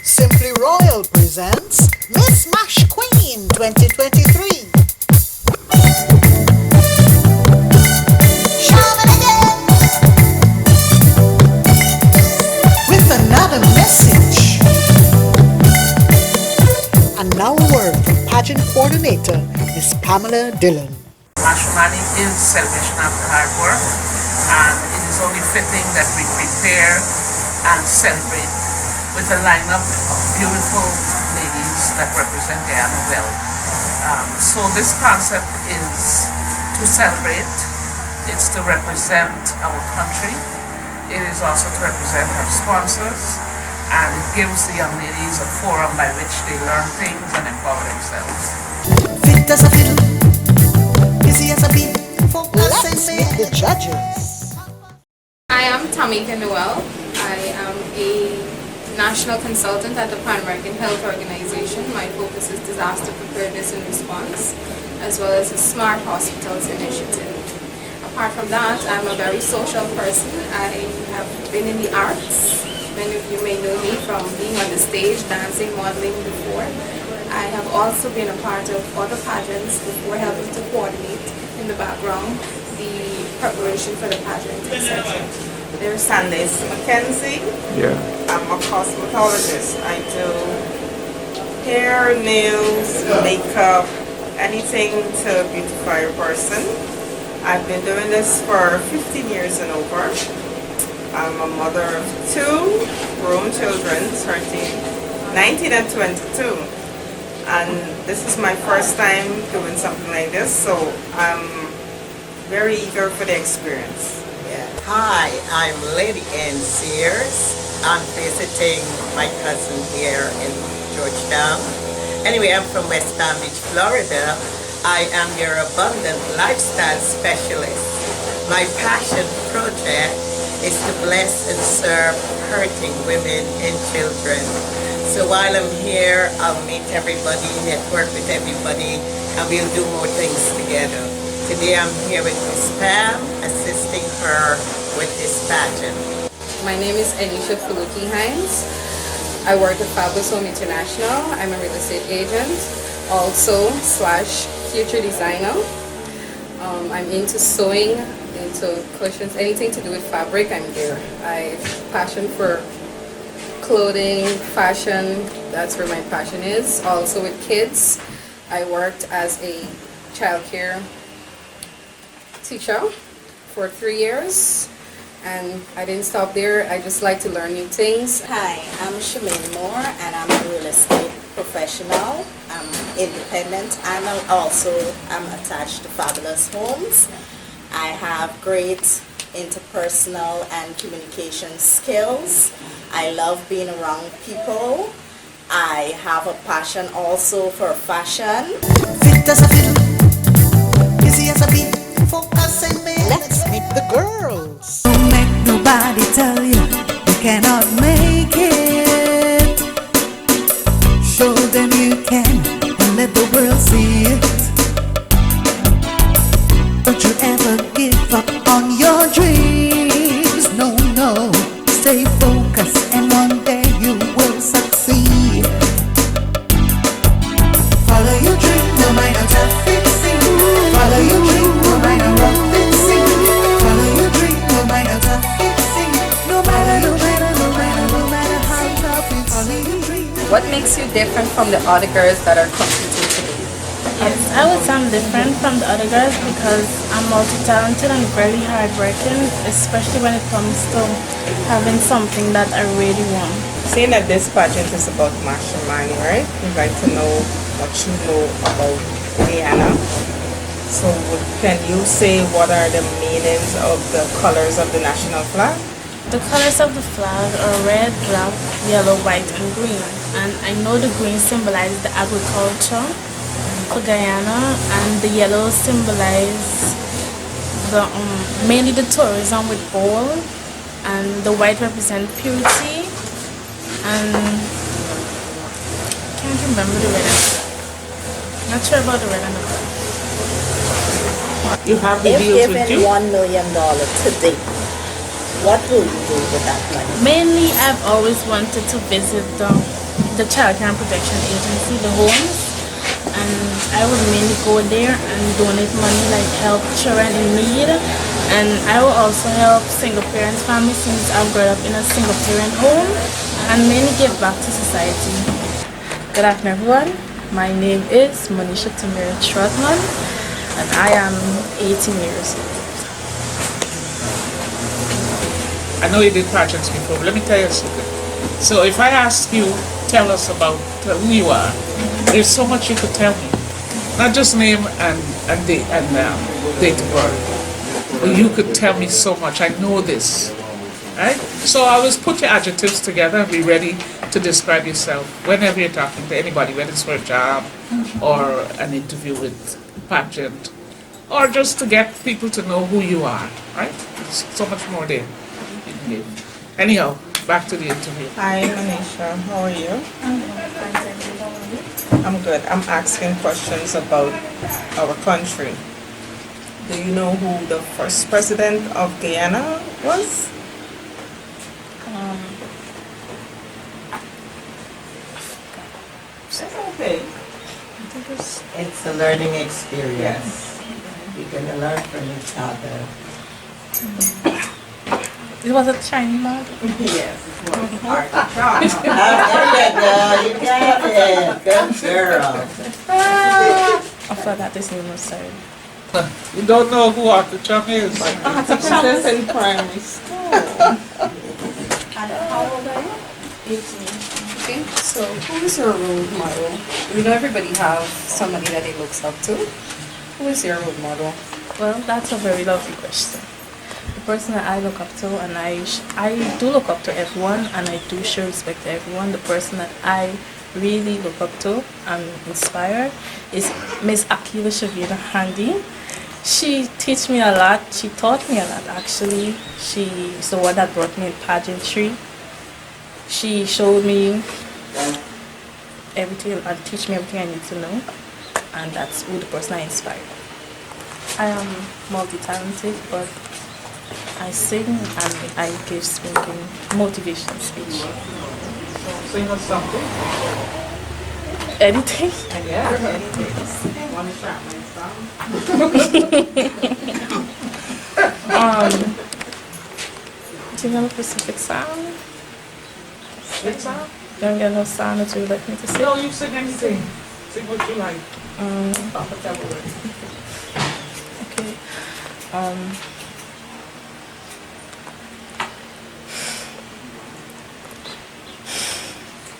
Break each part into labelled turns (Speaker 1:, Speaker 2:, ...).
Speaker 1: Simply Royal presents Miss Mash Queen 2023. With another message. And now a word from pageant coordinator Miss Pamela Dillon.
Speaker 2: Matrimony is celebration after hard work, and it is only fitting that we prepare and celebrate with a lineup of beautiful ladies that represent Guyana well. So this concept is to celebrate, it's to represent our country, it is also to represent our sponsors, and it gives the young ladies a forum by which they learn things and empower themselves.
Speaker 1: Fit as a fiddle, busy as a bee. Let's meet the judges.
Speaker 3: I am Tamika Noel. I am a national consultant at the Pan American Health Organization. My focus is disaster preparedness and response, as well as the Smart Hospitals Initiative. Apart from that, I'm a very social person. I have been in the arts. Many of you may know me from being on the stage, dancing, modeling before. I have also been a part of other pageants before, helping to coordinate in the background the preparation for the pageant, etc. There's
Speaker 4: Candace Mackenzie.
Speaker 5: Yeah.
Speaker 4: I'm a cosmetologist. I do hair, nails, makeup, anything to beautify a person. I've been doing this for 15 years and over. I'm a mother of 2 grown children, 19 and 22. And this is my first time doing something like this, so I'm very eager for the experience.
Speaker 6: Hi, I'm Lady Ann Sears. I'm visiting my cousin here in Georgetown. Anyway, I'm from West Palm Beach, Florida. I am your abundant lifestyle specialist. My passion project is to bless and serve hurting women and children. So while I'm here, I'll meet everybody, network with everybody, and we'll do more things together. Today I'm here with Miss Pam, assisting her with this pageant.
Speaker 3: My name is Anisha Fuluki Hines. I work at Fabulous Home International. I'm a real estate agent, also / future designer. I'm into sewing, into cushions, anything to do with fabric, I'm there. I passion for clothing, fashion, that's where my passion is. Also with kids, I worked as a childcare teacher for 3 years, and I didn't stop there. I just like to learn new things.
Speaker 7: Hi, I'm Shemaine Moore, and I'm a real estate professional. I'm independent, and I'm attached to Fabulous Homes. I have great interpersonal and communication skills. I love being around people. I have a passion also for fashion.
Speaker 1: Fit as a fiddle, busy as a bee. Let's meet the girls.
Speaker 8: Don't make nobody tell you you cannot make it. Show them you can and let the world see it. Don't you ever give up on your dreams. No, no. Stay focused and one day you will succeed. Follow your dream, no matter traffic scene. Follow your dream, no matter rough it seem. Follow your dream, no matter traffic scene. No matter how tough it seems.
Speaker 3: What makes you different from the other girls that are competing today?
Speaker 9: Yes, I would say I'm different from the other girls because I'm multi-talented and very hardworking, especially when it comes to having something that I really want.
Speaker 4: Seeing that this pageant is about matrimony, right? We'd like to know what you know about Guyana. So can you say what are the meanings of the colors of the national flag?
Speaker 9: The colors of the flag are red, black, yellow, white, and green. And I know the green symbolizes the agriculture for Guyana, and the yellow symbolize the mainly the tourism with gold, and the white represent purity, and can't remember the red. Not sure about the red and the black.
Speaker 4: You have the
Speaker 7: If
Speaker 4: deals with
Speaker 7: given
Speaker 4: you?
Speaker 7: $1 million today, what will you do with that money?
Speaker 9: Mainly, I've always wanted to visit the the Child Care and Protection Agency, the homes, and I would mainly go there and donate money, like help children in need, and I will also help single parents families since I've grown up in a single parent home, and mainly give back to society. Good afternoon, everyone. My name is Monisha Tamira Trotman, and I am 18 years old.
Speaker 2: I know you did pageants before, but let me tell you a secret. So if I ask you, tell us about who you are, there's so much you could tell me. Not just name and date date of birth. But you could tell me so much. I know this. Right? So I always put your adjectives together and be ready to describe yourself whenever you're talking to anybody, whether it's for a job or an interview with pageant, or just to get people to know who you are. Right? There's so much more there. Anyhow, back to the interview.
Speaker 4: Hi, Manisha. How are you? I'm good. I'm asking questions about our country. Do you know who the first president of Guyana was? That's okay.
Speaker 6: It's a learning experience. You're gonna learn from each other.
Speaker 9: It was a Chinese man.
Speaker 4: Yes, it was hard to
Speaker 6: There you go, you got it. Good girl.
Speaker 9: I forgot this name was sorry.
Speaker 2: You don't know who Arthur Chum is?
Speaker 4: Princess in primary school.
Speaker 7: How old are you?
Speaker 3: 18. Okay, so who is your role model? We know everybody have somebody that they looks up to. Who is your role model?
Speaker 9: Well, that's a very lovely question. The person that I look up to, and I do look up to everyone, and I do show respect to everyone. The person that I really look up to and inspire is Miss Akila Shavina Handy. She teach me a lot. She taught me a lot, actually. She's the one that brought me in pageantry. She showed me everything and teach me everything I need to know, and that's who the person I inspire. I am multi-talented, but I sing and I give speaking motivation speech.
Speaker 2: Sing us something.
Speaker 9: Anything?
Speaker 2: Yeah.
Speaker 4: Want to try my song?
Speaker 9: Do you have a specific sound?
Speaker 2: What song?
Speaker 9: You don't get no sound that you would like me to sing?
Speaker 2: No, you sing anything. Sing what you like.
Speaker 4: Whatever way.
Speaker 9: Okay.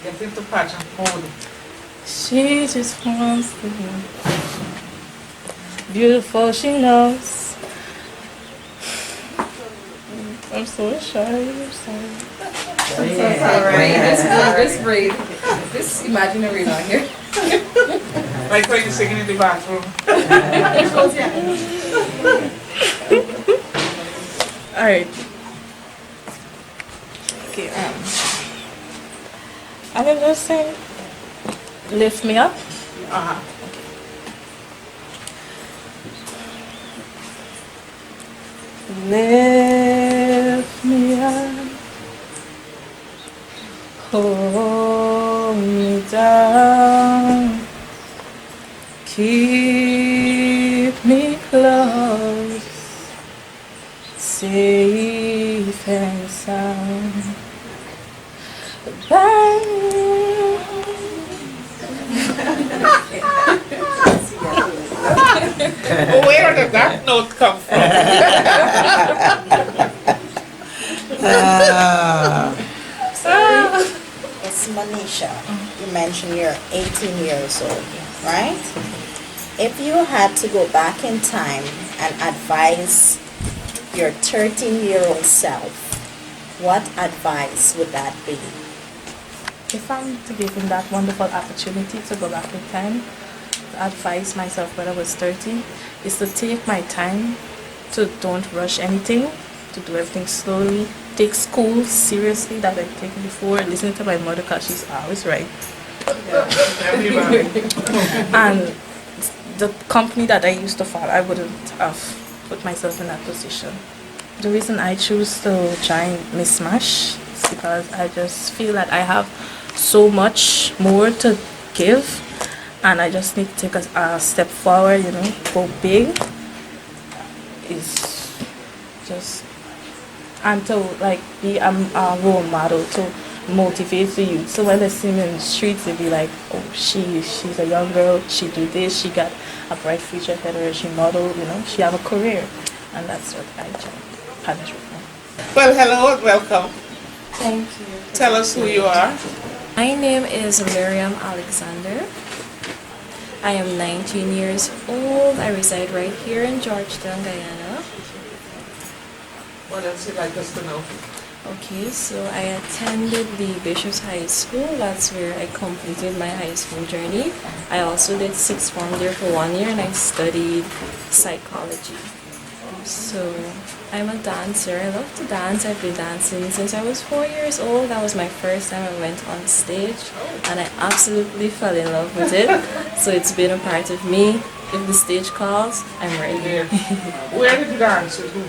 Speaker 2: Get into pageant mode.
Speaker 9: She just wants to be beautiful, she knows. I'm so shy, I'm sorry.
Speaker 3: This braid, this imaginary down here.
Speaker 2: Like when you're singing in the bathroom.
Speaker 9: Alright. Okay, I can just sing Lift Me Up.
Speaker 2: Uh-huh.
Speaker 9: Lift me up, hold me down, keep me close, safe and sound.
Speaker 2: Where did that note come from?
Speaker 7: It's Manisha. You mentioned you're 18 years old, right? If you had to go back in time and advise your 13-year-old self, what advice would that be?
Speaker 9: If I'm to give him that wonderful opportunity to go back in time, to advise myself when I was 30, is to take my time, to don't rush anything, to do everything slowly, take school seriously that I've taken before, listen to my mother because she's always right. And the company that I used to follow, I wouldn't have put myself in that position. The reason I choose to join Miss Smash is because I just feel that I have so much more to give, and I just need to take a step forward, go big. Is just and to like be a role model to motivate the youth. So when they see me in the streets, they be like, "Oh, she's a young girl. She do this. She got a bright future ahead of her. She model. She have a career," and that's what I partnership for.
Speaker 2: Well, hello and welcome.
Speaker 5: Thank you.
Speaker 2: Tell us who you are.
Speaker 5: My name is Miriam Alexander. I am 19 years old. I reside right here in Georgetown, Guyana.
Speaker 2: What else you'd like us to know?
Speaker 5: Okay, so I attended the Bishop's High School. That's where I completed my high school journey. I also did sixth form there for 1 year and I studied psychology. So I'm a dancer. I love to dance. I've been dancing since I was 4 years old. That was my first time I went on stage and I absolutely fell in love with it. So it's been a part of me. If the stage calls, I'm ready.
Speaker 2: Where did you dance? With whom?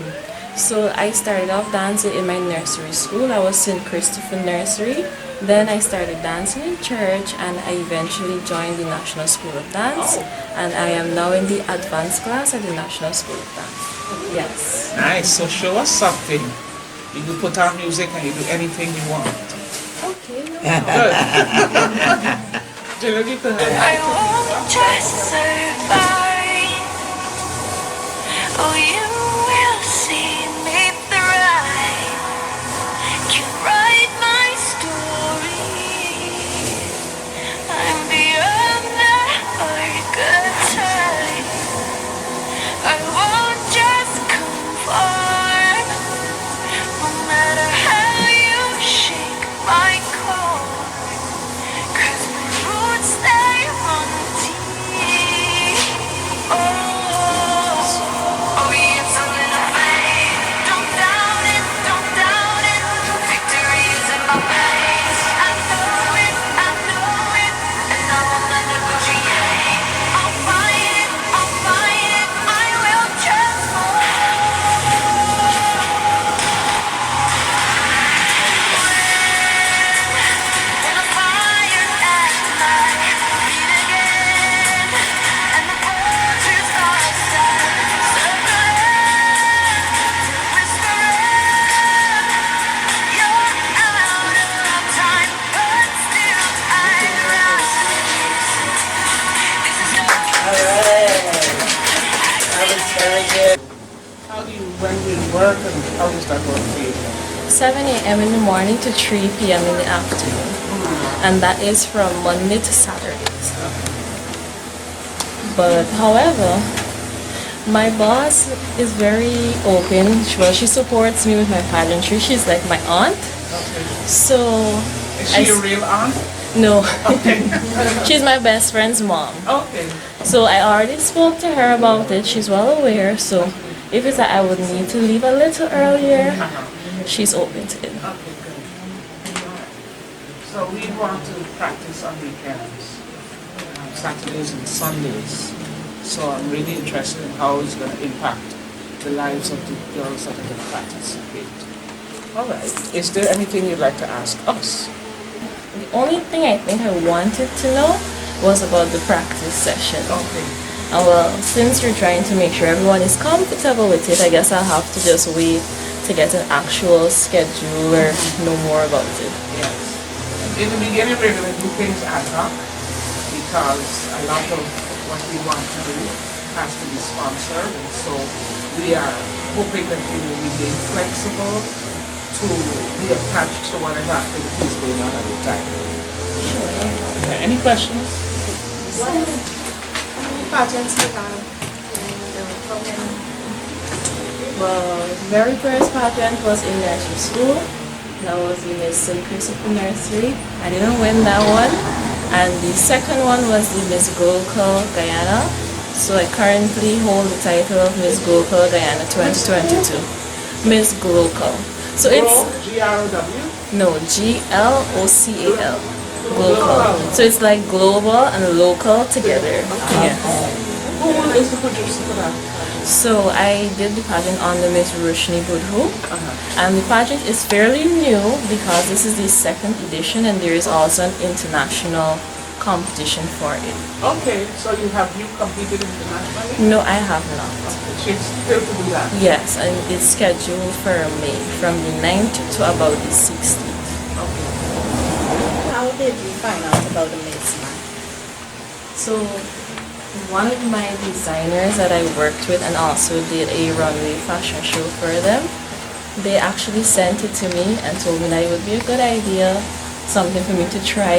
Speaker 5: So I started off dancing in my nursery school. I was St. Christopher Nursery. Then I started dancing in church and I eventually joined the National School of Dance. And I am now in the advanced class at the National School of Dance. Yes.
Speaker 2: Nice. So show us something. You can put on music and you do anything you want.
Speaker 5: Okay.
Speaker 2: Good. Jill, you can
Speaker 10: I won't just survive. Oh, you will see me thrive. Can write my story. I'm beyond the archetype. I won't just conform. No matter how you shake my core. 'Cause my roots they run deep. Oh yes, a little faith. Don't doubt it, don't doubt it. Victory is in my veins. I know it, and I will never retreat. I'll fight it, I will when the fire at my feet again, and the vultures are circling, whispering, you're out of time, but still I rise. This is no.
Speaker 2: How do you, when you work and how does that work for you?
Speaker 5: 7 a.m. in the morning to 3 p.m. in the afternoon. And that is from Monday to Saturdays. But however, my boss is very open. Well, she supports me with my pageantry. She's like my aunt. So
Speaker 2: Is she your real aunt?
Speaker 5: no,
Speaker 2: Okay.
Speaker 5: she's my best friend's mom.
Speaker 2: Okay.
Speaker 5: So I already spoke to her about it. She's well aware. So if it's that I would need to leave a little earlier, she's open to it.
Speaker 2: Okay, good. So we want to practice on weekends, Saturdays and Sundays. So I'm really interested in how it's going to impact the lives of the girls that are going to participate. All right. Is there anything you'd like to ask us?
Speaker 5: The only thing I think I wanted to know was about the practice session.
Speaker 2: Okay.
Speaker 5: And well, since you're trying to make sure everyone is comfortable with it, I guess I'll have to just wait to get an actual schedule or know more about it.
Speaker 2: Yes. In the beginning, we're going to do things ad hoc because a lot of what we want to do has to be sponsored. And so we are hoping that we will be being flexible to be attached to whatever activity is going on at the time. Okay, any questions?
Speaker 5: Well, the very first pageant was in nursery school. That was the Miss St. Christopher Nursery. I didn't win that one. And the second one was the Miss Global Guyana. So I currently hold the title of Miss Global Guyana 2022. Miss Global. So it's
Speaker 2: G-R-O-W?
Speaker 5: no GLOCAL. Global. So it's like global and local together. Yeah.
Speaker 2: Who is the producer for that?
Speaker 5: So I did the pageant under Miss Rushni Budhu, and the pageant is fairly new because this is the second edition, and there is also an international competition for it.
Speaker 2: Okay, so you competed internationally?
Speaker 5: No, I have not.
Speaker 2: She's still to do that.
Speaker 5: Yes, and it's scheduled for May from the 9th to about the 16th.
Speaker 7: How did you find out about the Miss Man?
Speaker 5: So one of my designers that I worked with and also did a runway fashion show for them, they actually sent it to me and told me that it would be a good idea, something for me to try,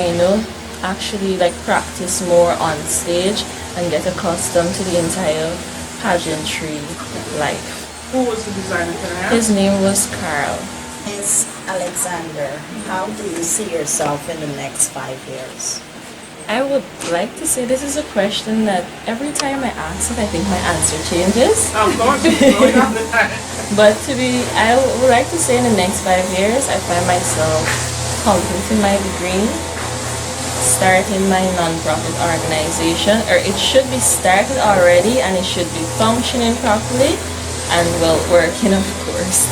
Speaker 5: actually like practice more on stage and get accustomed to the entire pageantry life.
Speaker 2: Who was the designer? Can I ask?
Speaker 5: His name was Carl.
Speaker 7: Miss Alexander, how do you see yourself in the next 5 years?
Speaker 5: I would like to say this is a question that every time I ask it, I think my answer changes.
Speaker 2: Of course, it's going on the time.
Speaker 5: But I would like to say in the next 5 years, I find myself completing my degree, starting my non-profit organization, or it should be started already and it should be functioning properly, and well, working of course.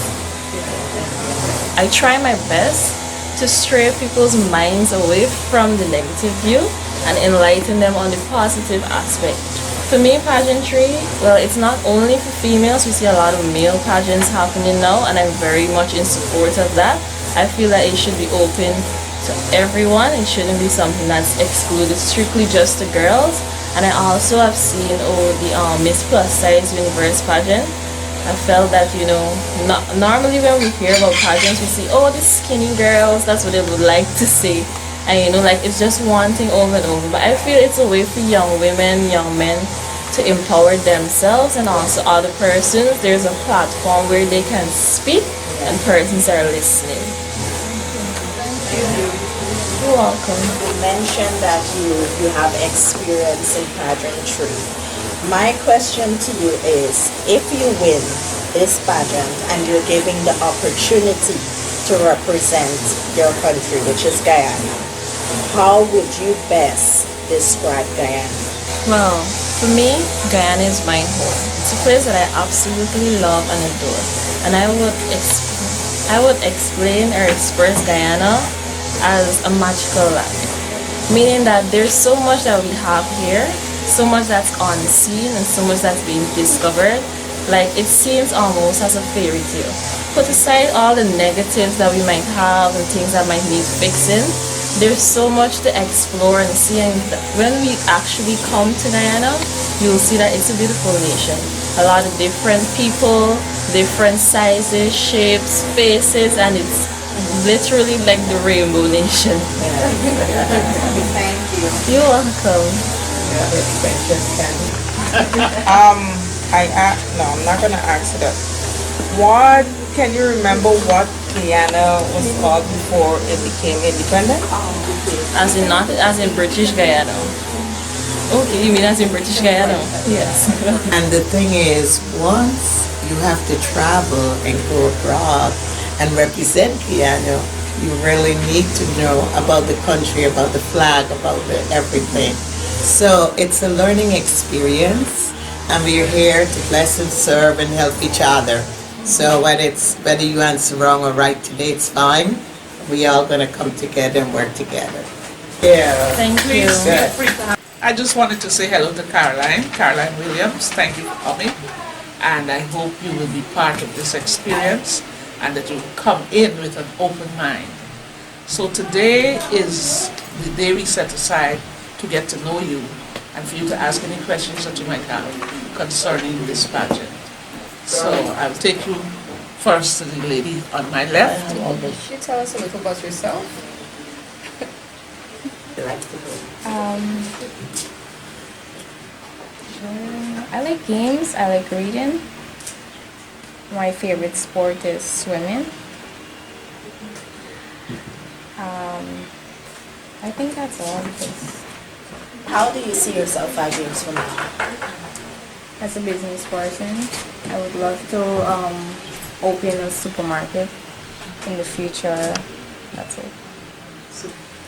Speaker 5: I try my best to stray people's minds away from the negative view and enlighten them on the positive aspect. For me, pageantry, well, it's not only for females. We see a lot of male pageants happening now, and I'm very much in support of that. I feel that it should be open to everyone. It shouldn't be something that's excluded strictly just to girls. And I also have seen the Miss Plus Size Universe pageant. I felt that, normally when we hear about pageants, we see, the skinny girls, that's what they would like to say. And, it's just one thing over and over. But I feel it's a way for young women, young men to empower themselves and also other persons. There's a platform where they can speak and persons are listening. You're welcome.
Speaker 7: You mentioned that you have experience in pageantry. My question to you is, if you win this pageant and you're giving the opportunity to represent your country, which is Guyana, how would you best describe Guyana?
Speaker 5: Well, for me, Guyana is my home. It's a place that I absolutely love and adore. And I would explain or express Guyana as a magical land. Meaning that there's so much that we have here, so much that's unseen and so much that's being discovered. Like, it seems almost as a fairy tale. Put aside all the negatives that we might have and things that might need fixing, there's so much to explore and see. And when we actually come to Guyana, you'll see that it's a beautiful nation. A lot of different people, different sizes, shapes, faces, and it's literally like the rainbow nation.
Speaker 7: Thank you.
Speaker 5: You're welcome.
Speaker 4: No, I'm not gonna ask that. What can you remember what Guyana was called before it became independent?
Speaker 5: As in British Guyana. Okay, you mean as in British Guyana? Yes.
Speaker 6: And the thing is, once you have to travel and go abroad and represent Guyana, you really need to know about the country, about the flag, about everything. So it's a learning experience, and we're here to bless and serve and help each other. So whether you answer wrong or right today, it's fine. We all gonna come together and work together. Yeah.
Speaker 5: Thank you.
Speaker 2: Please feel free to I just wanted to say hello to Caroline Williams. Thank you for coming. And I hope you will be part of this experience and that you come in with an open mind. So today is the day we set aside to get to know you and for you to ask any questions that you might have concerning this pageant. So I'll take you first to the lady on my left.
Speaker 3: Could you tell us a little about yourself? I like games, I like reading. My favorite sport is swimming. I think that's all.
Speaker 7: How do you see yourself 5 years from now?
Speaker 3: As a business person, I would love to open a supermarket in the future. That's it.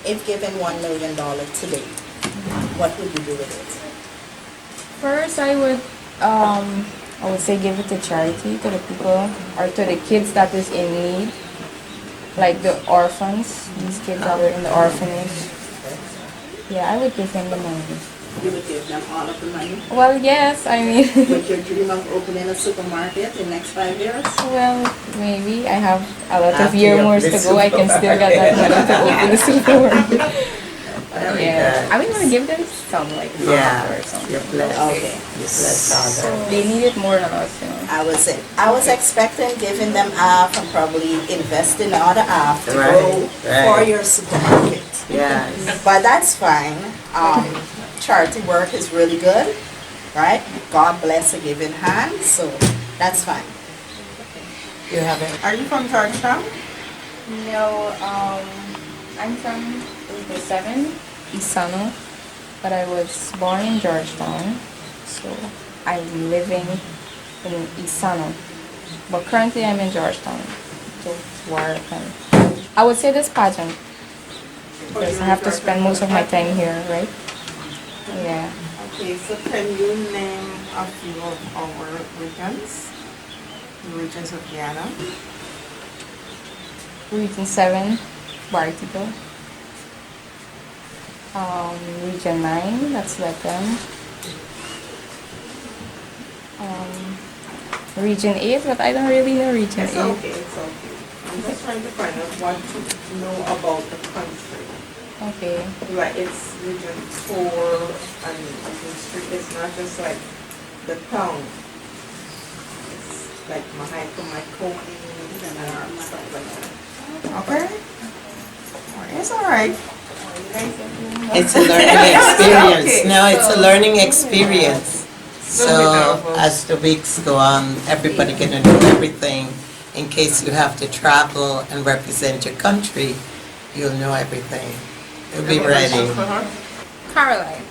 Speaker 7: If given $1 million today, what would you do with it?
Speaker 3: First, I would I would say give it to charity, to the people, or to the kids that is in need, like the orphans, these kids that are in the orphanage. Yeah, I would give them the money.
Speaker 7: You would give them all of the money.
Speaker 3: Well, yes, I mean,
Speaker 7: With your dream of opening a supermarket in the next 5 years?
Speaker 3: well, maybe I have a lot of
Speaker 6: After
Speaker 3: years
Speaker 6: you
Speaker 3: more
Speaker 6: open
Speaker 3: to
Speaker 6: the
Speaker 3: go. I can still get that money to open the supermarket. Yeah, I mean, I'll give them some, like
Speaker 6: Yeah,
Speaker 3: half or something.
Speaker 6: you're blessed.
Speaker 7: Okay.
Speaker 6: You're blessed all that.
Speaker 3: They need it more than us, you know.
Speaker 7: I was expecting giving them half and probably investing the other half to
Speaker 6: Right,
Speaker 7: grow for
Speaker 6: right.
Speaker 7: your supermarket.
Speaker 6: Yes.
Speaker 7: But that's fine. Charity work is really good, right? God bless a giving hand, so that's fine.
Speaker 6: You have it.
Speaker 4: Are you from Georgetown?
Speaker 3: No, I'm from the 7, Isano, but I was born in Georgetown, so I'm living in Isano. But currently I'm in Georgetown to work, and I would say this pageant, because I have to spend most of my time here, right? Yeah.
Speaker 4: Okay, so can you name a few of our regions? The regions of Guyana?
Speaker 3: Region 7, Bartico. Region 9, that's Lethem. Region 8, but I don't really know Region 8.
Speaker 4: It's okay, it's okay. I'm just trying to find out what to know about the country.
Speaker 3: Okay.
Speaker 4: Like it's region 4 and region 3. It's not just like the town. It's like Mahaico, Maikoni, and stuff like that. Okay? It's alright.
Speaker 6: It's a learning experience. No, it's a learning experience. So as the weeks go on, everybody gonna know everything. In case you have to travel and represent your country, you'll know everything. You'll be ready.
Speaker 3: Caroline,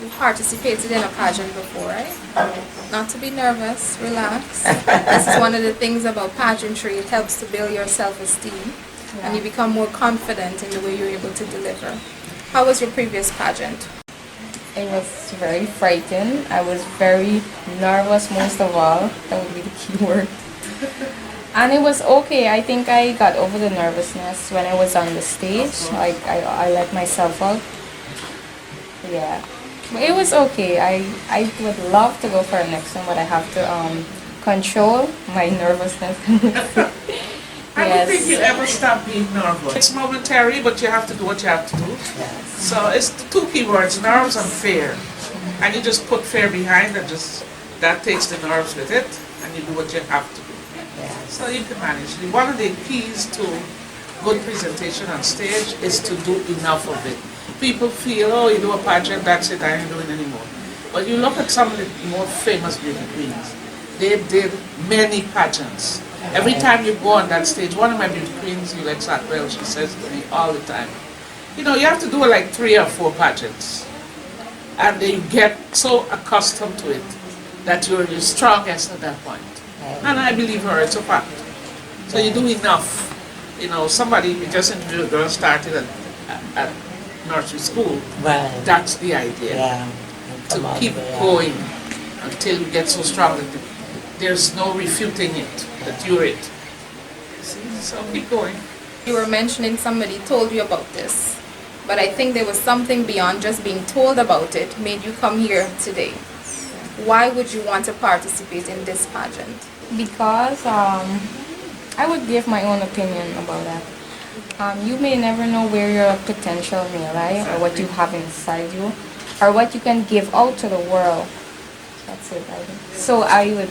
Speaker 3: you participated in a pageant before, right? Not to be nervous, relax. This is one of the things about pageantry. It helps to build your self-esteem, and you become more confident in the way you're able to deliver. How was your previous pageant? It was very frightening. I was very nervous most of all. That would be the key word. And it was okay. I think I got over the nervousness when I was on the stage. Like I let myself out. Yeah. But it was okay. I would love to go for a next one, but I have to control my nervousness.
Speaker 2: I don't think you ever stop being nervous. It's momentary, but you have to do what you have to do. So it's the two key words, nerves and fear. And you just put fear behind and just, that takes the nerves with it, and you do what you have to do. So you can manage. One of the keys to good presentation on stage is to do enough of it. People feel, oh, you do a pageant, that's it, I ain't doing anymore. But you look at some of the more famous beauty queens. They did many pageants. Every time you go on that stage, one of my beauty queens, Yulette Satwell, she says to me all the time, you know, you have to do like 3 or 4 pageants. And then you get so accustomed to it that you're the strongest at that point. And I believe her, it's a fact. So you do enough. You know, somebody, we just interviewed a girl started at nursery school.
Speaker 6: Right.
Speaker 2: That's the idea.
Speaker 6: Yeah.
Speaker 2: To keep going until you get so strong that there's no refuting it, that you're it. See? So keep going.
Speaker 3: You were mentioning somebody told you about this, but I think there was something beyond just being told about it made you come here today. Why would you want to participate in this pageant? Because I would give my own opinion about that. You may never know where your potential may lie, or what you have inside you, or what you can give out to the world. That's it, I think. So I would,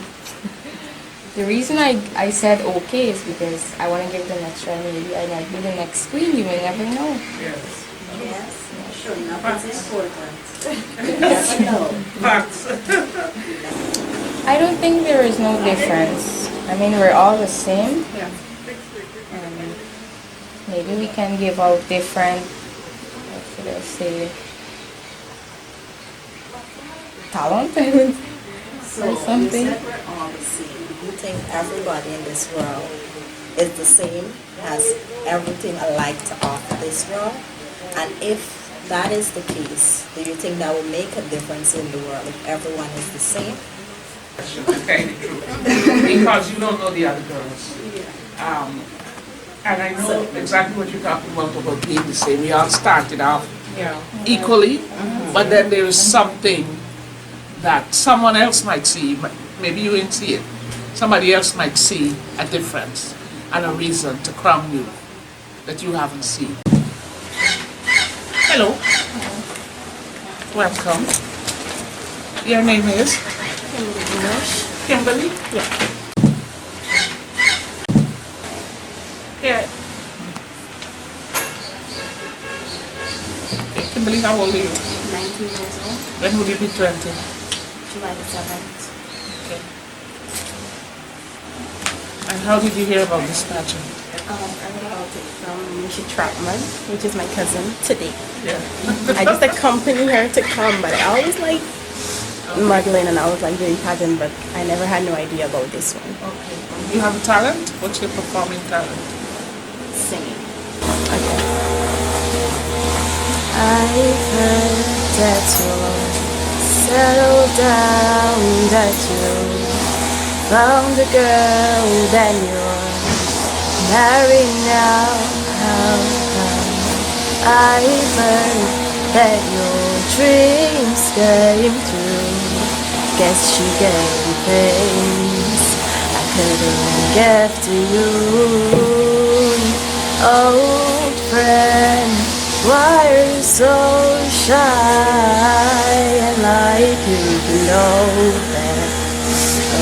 Speaker 3: the reason I said okay is because I want to give the next try. Maybe I might be the next queen, you may never know.
Speaker 2: Yes.
Speaker 7: Yes, sure enough, it's important.
Speaker 2: Facts.
Speaker 3: I don't think there is no difference. I mean, we're all the same. And maybe we can give out different, what should I say, talent
Speaker 7: So
Speaker 3: or something.
Speaker 7: you said we're all the same. You think everybody in this world is the same, has everything alike to offer this world? And if that is the case, do you think that will make a difference in the world if everyone is the same?
Speaker 2: To tell you the truth, because you don't know the other girls. And I know exactly what you're talking about being the same. We all started off equally, but then there is something that someone else might see. Maybe you didn't see it. Somebody else might see a difference and a reason to crown you that you haven't seen. Hello. Welcome. Your name is? Kimberly? Yeah. Yeah. Okay, Kimberly, how old are you?
Speaker 3: 19 years old.
Speaker 2: When will you be 20?
Speaker 3: July the 7th.
Speaker 2: Okay. And how did you hear about this pageant?
Speaker 3: I heard about it from Michi Trapman, which is my cousin, today.
Speaker 2: Yeah.
Speaker 3: I just accompanied her to come, but I always like modeling and I was like doing pageant, but I never had no idea about this one.
Speaker 2: Okay. You have a talent? What's your performing talent?
Speaker 3: Singing. Okay. I've heard that you're settled down, that you found a girl, then you're married now. How come? I've heard that your dreams came true. Guess she gave you things I couldn't give to you. Old friend, why are you so shy? And like you know that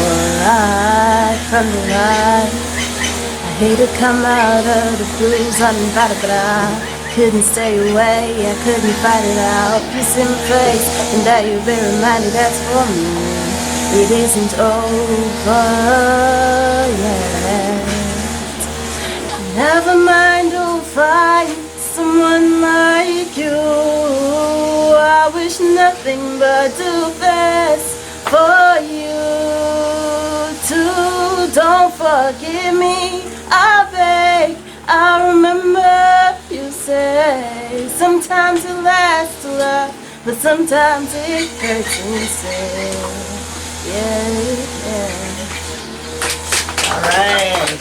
Speaker 3: alright from the light. I hate to come out of the blues uninvited, but I couldn't stay away, I couldn't fight it out. You see my face, and that you've been reminded that's for me. It isn't over yet. Never mind, I'll find someone like you. I wish nothing but the best for you too. Don't forgive me, I beg. I remember you say sometimes it lasts to love, but sometimes it hurts instead. Yeah.
Speaker 6: All right.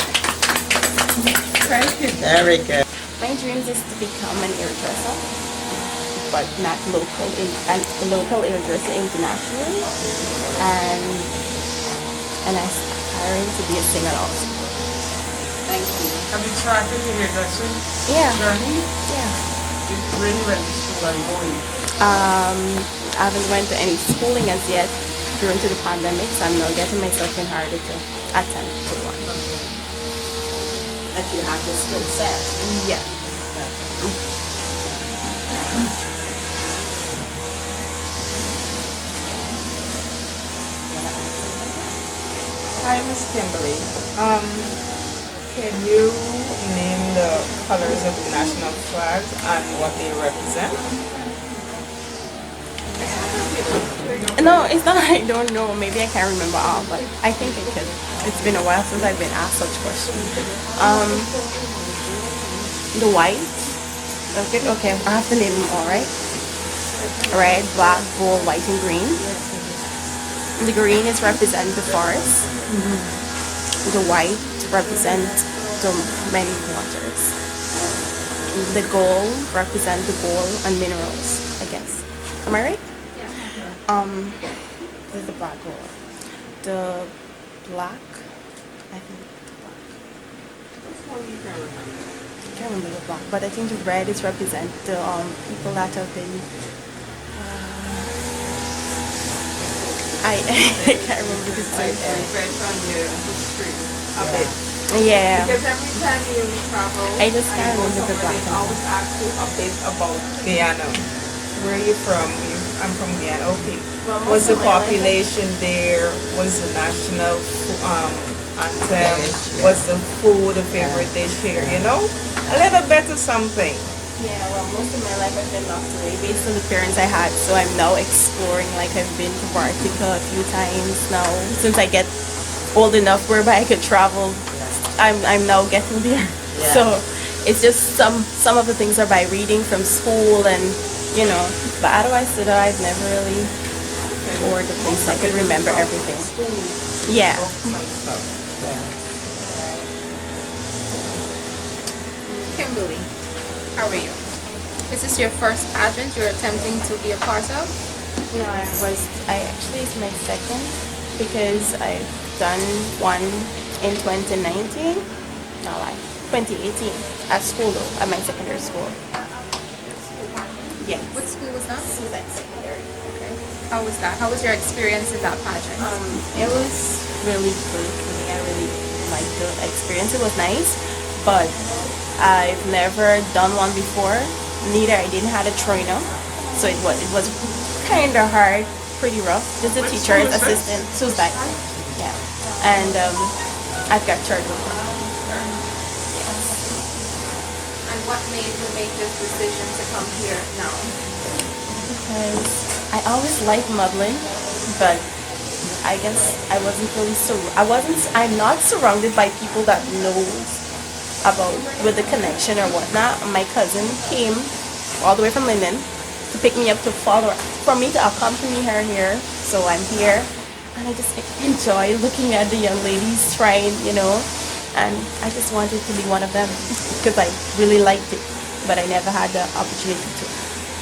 Speaker 6: Very good.
Speaker 3: My dreams is to become an hairdresser, but not local, a local hairdresser internationally, and aspiring to be a singer also. Thank you.
Speaker 2: Have you started your hairdressing journey?
Speaker 3: Yeah.
Speaker 2: You really went to school and going?
Speaker 3: I haven't went to any schooling as yet during the pandemic, so I'm now getting myself in harder to attend to one.
Speaker 7: That you have the skill set.
Speaker 3: Yeah.
Speaker 4: Hi, Miss Kimberly. Can you name the colors of the national flag and what they represent?
Speaker 3: No, it's not I don't know. Maybe I can't remember all, but I think I could. It's been a while since I've been asked such questions. The white. Okay, I have to name them all, right? Red, black, gold, white, and green. The green is represent the forest. The white represent the many waters. The gold represent the gold and minerals, I guess. Am I right? This is the black gold. The black, I think the black. I can't remember the black, but I think the red is represent the people that have been. I can't remember the
Speaker 4: I read on your history a bit.
Speaker 3: Yeah.
Speaker 4: Because every time you travel,
Speaker 3: I just can't remember the black
Speaker 4: I
Speaker 3: one.
Speaker 4: always ask you a bit about Guyana. Where are you from? I'm from Guyana. Okay. Was the population there? Was the national anthem? Was the food a favorite dish here? You know, a little bit of something.
Speaker 3: Yeah, well, most of my life I've been locked away based on the parents I had, so I'm now exploring. Like I've been to Antarctica a few times now. Since I get old enough whereby I could travel, I'm now getting there.
Speaker 6: Yeah.
Speaker 3: So it's just some of the things are by reading from school and you know. But otherwise, I've never really
Speaker 5: for the place. I could remember everything. Yeah.
Speaker 3: Kimberly, how are you? Is this your first pageant you're attempting to be a part of?
Speaker 5: No, I actually, it's my second because I've done one in 2019, no lie, 2018 at school though, at my secondary school. Yes.
Speaker 3: What school was that?
Speaker 5: Susan Secondary.
Speaker 3: Okay. How was that? How was your experience in that pageant?
Speaker 5: It was really good for me. I really liked the experience. It was nice, but I've never done one before. Neither I didn't have a trainer, so it was kind of hard, pretty rough. Just a teacher's assistant, Susan. Yeah, and I've got third with her.
Speaker 3: And what made you make this decision to come here now?
Speaker 5: Because I always liked modeling, but I guess I wasn't really I'm not surrounded by people that knows about with the connection or whatnot. My cousin came all the way from London to pick me up for me to accompany her here. So I'm here, and I just enjoy looking at the young ladies trying, and I just wanted to be one of them because I really liked it, but I never had the opportunity to.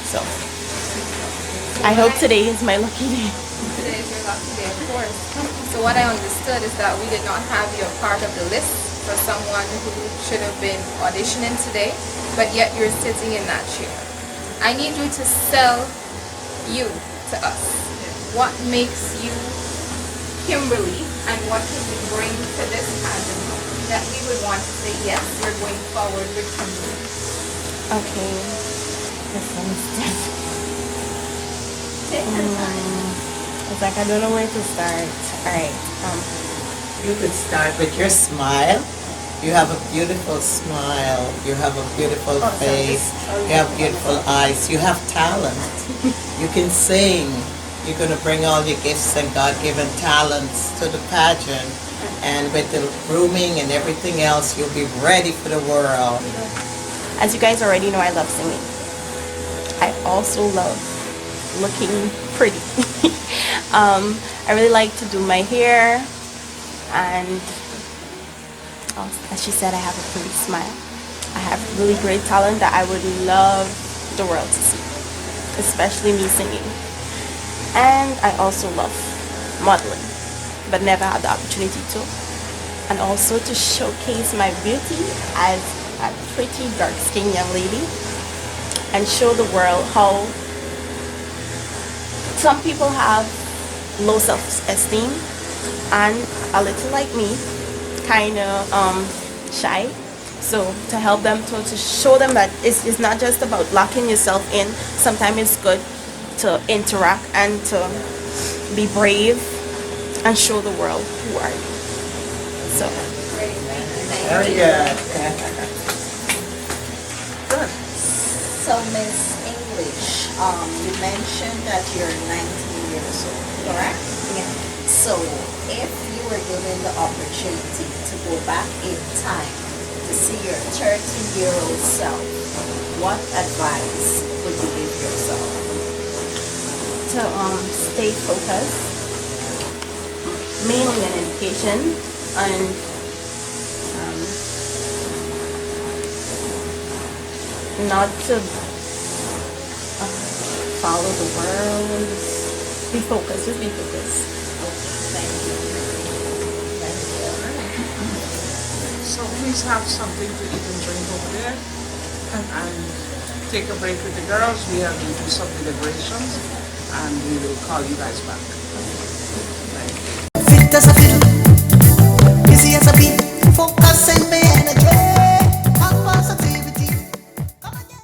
Speaker 5: So I hope today is my lucky day.
Speaker 3: Today is your lucky day, of course. So what I understood is that we did not have you a part of the list for someone who should have been auditioning today, but yet you're sitting in that chair. I need you to sell you to us. What makes you Kimberly, and what can you bring to this pageant that we would want to say, yes, we're going forward with Kimberly?
Speaker 5: Okay. This one is it's like I don't know where to start. Alright.
Speaker 6: You could start with your smile. You have a beautiful smile. You have a beautiful face. You have beautiful eyes. You have talent. You can sing. You're going to bring all your gifts and God-given talents to the pageant. And with the grooming and everything else, you'll be ready for the world.
Speaker 5: As you guys already know, I love singing. I also love looking pretty. I really like to do my hair, and as she said, I have a pretty smile. I have really great talent that I would love the world to see, especially me singing. And I also love modeling, but never had the opportunity to. And also to showcase my beauty as a pretty dark-skinned young lady and show the world how some people have low self-esteem and a little like me, kind of shy. So to help them to show them that it's not just about locking yourself in. Sometimes it's good to interact and to be brave and show the world who are you. So
Speaker 6: Very good.
Speaker 7: Good. So Miss English, you mentioned that you're 19 years old, correct?
Speaker 5: yeah.
Speaker 7: So if you were given the opportunity to go back in time to see your 13-year-old self, what advice would you give yourself?
Speaker 5: To stay focused, mainly in education, and not to follow the world. Be focused. Just be focused.
Speaker 7: Thank you.
Speaker 2: So please have something to eat and drink over there, and take a break with the girls. We are going to do some deliberations, and we will call you guys back.
Speaker 1: Fit as a fiddle,